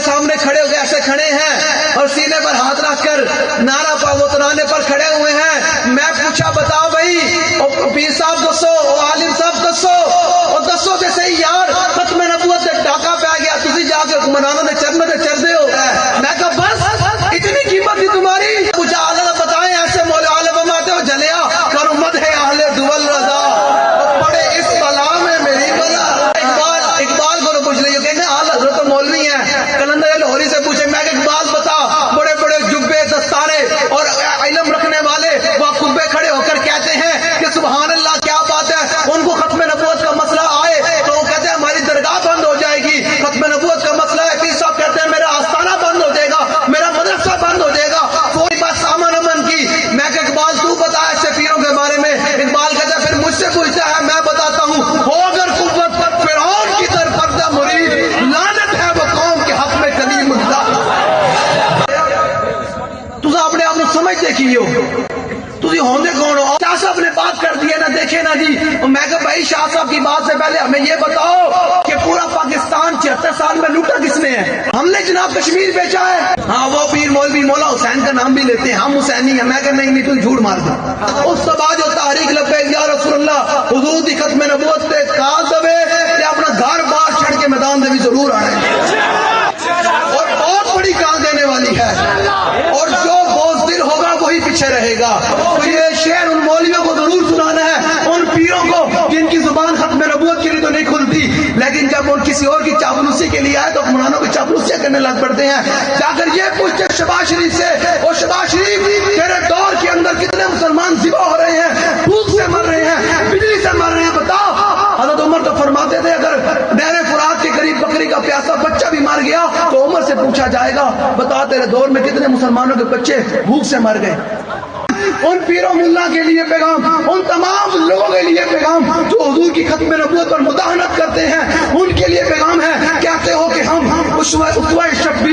सामने खड़े हो गए, ऐसे खड़े हैं और सीने पर हाथ रख कर नारा पावो तराने पर खड़े हुए हैं। मैं पूछा बताओ भाई पीर साहब दसो, आलिम साहब दसो, और दसो ते सही यार खत्म नबूवत ते डाका पै गया, तुसी जाके हुक्मरानों ने चरण में चढ़दे हो। मैं कहा बस इतनी कीमत थी तुम्हारी। पूछा आला बताएं ऐसे मौला आले बमाते हो जलिया कर उम्मत है आहले दुवल रजा, पड़े इस बला में मेरी बला। इकबाल को पूछ रही हो, कहते आला हजरत तो मौलवी है, कलंदर लाहौरी से पूछे, मैं इकबाल बता, बड़े बड़े जुब्बे दस्तारे और इल्म रखने वाले वहाँ कुब्बे खड़े होकर कहते हैं कि सुभान अल्लाह क्या बात है। उनको खत्म नबूवत का मसला आए तो वो कहते हैं हमारी दरगाह बंद हो जाएगी। खत्म नबूवत का मसला है, पीर साहब कहते हैं मेरा आस्थाना बंद हो जाएगा, मेरा मदरसा बंद हो जाएगा। कोई बात सामान अमन की। मैं कहा इकबाल तू बता ऐसे पीरों के बारे में। इकबाल कहता है फिर मुझसे पूछता है, मैं बताता हूँ। हो अगर कुव्वत फिरौन की दर पर्दा मुरीद, लानत है वो कौम के हक में कलीमुल्लाह। तुझे अपने आप को समझते की हो, तुझे होंदे कौन हो? शाह साहब ने बात कर दी है ना, देखे ना जी। मैं कहा भाई शाह साहब की बात से पहले हमें ये बताओ कि पूरा पाकिस्तान 76 साल में लूटा किसने है? हमने जनाब कश्मीर बेचा है। हाँ वो पीर मौलवी मौला हुसैन का नाम भी लेते हैं, हम हुसैनी हैं। मैं कहा नहीं तू झूठ मार दे। उस बाद जो तारीख लब्बैक या रसूलुल्लाह हुजूर दी खत्म नबूवत ते काल दवे ते अपना घर बाहर छड़ के मैदान में भी जरूर आना और बहुत बड़ी काल देने वाली है, और जो बोझदिल होगा वही पीछे रहेगा। तो ये शेर उन मौलवियों को जरूर सुनाना है, उन पीरों को जिनकी जुबान खत्म नबूवत के लिए तो नहीं खुलती, लेकिन जब वो किसी और की चापलूसी के लिए आए तो हुक्मरानों की चापलूसियां करने लग पड़ते हैं। जाकर ये पूछते शहबाज शरीफ से, ओ शहबाज शरीफ तेरे दौर के अंदर कितने मुसलमान ज़िबा हो रहे हैं, भूख से मर रहे हैं, बिजली से मर रहे हैं, बताओ। हज़रत उमर तो फरमाते थे अगर नहर फुरात के करीब बकरी का प्यासा बच्चा भी मर गया तो उमर से पूछा जाएगा बता तेरे दौर में कितने मुसलमानों के बच्चे भूख से मर गए। उन पीरों मुल्ला के लिए पैगाम, उन तमाम लोगों के लिए पैगाम जो हुजूर की खत्म नबूवत पर मुदाहनत करते हैं, उनके लिए पैगाम है। कहते हो कि हम उसवा शब्बीर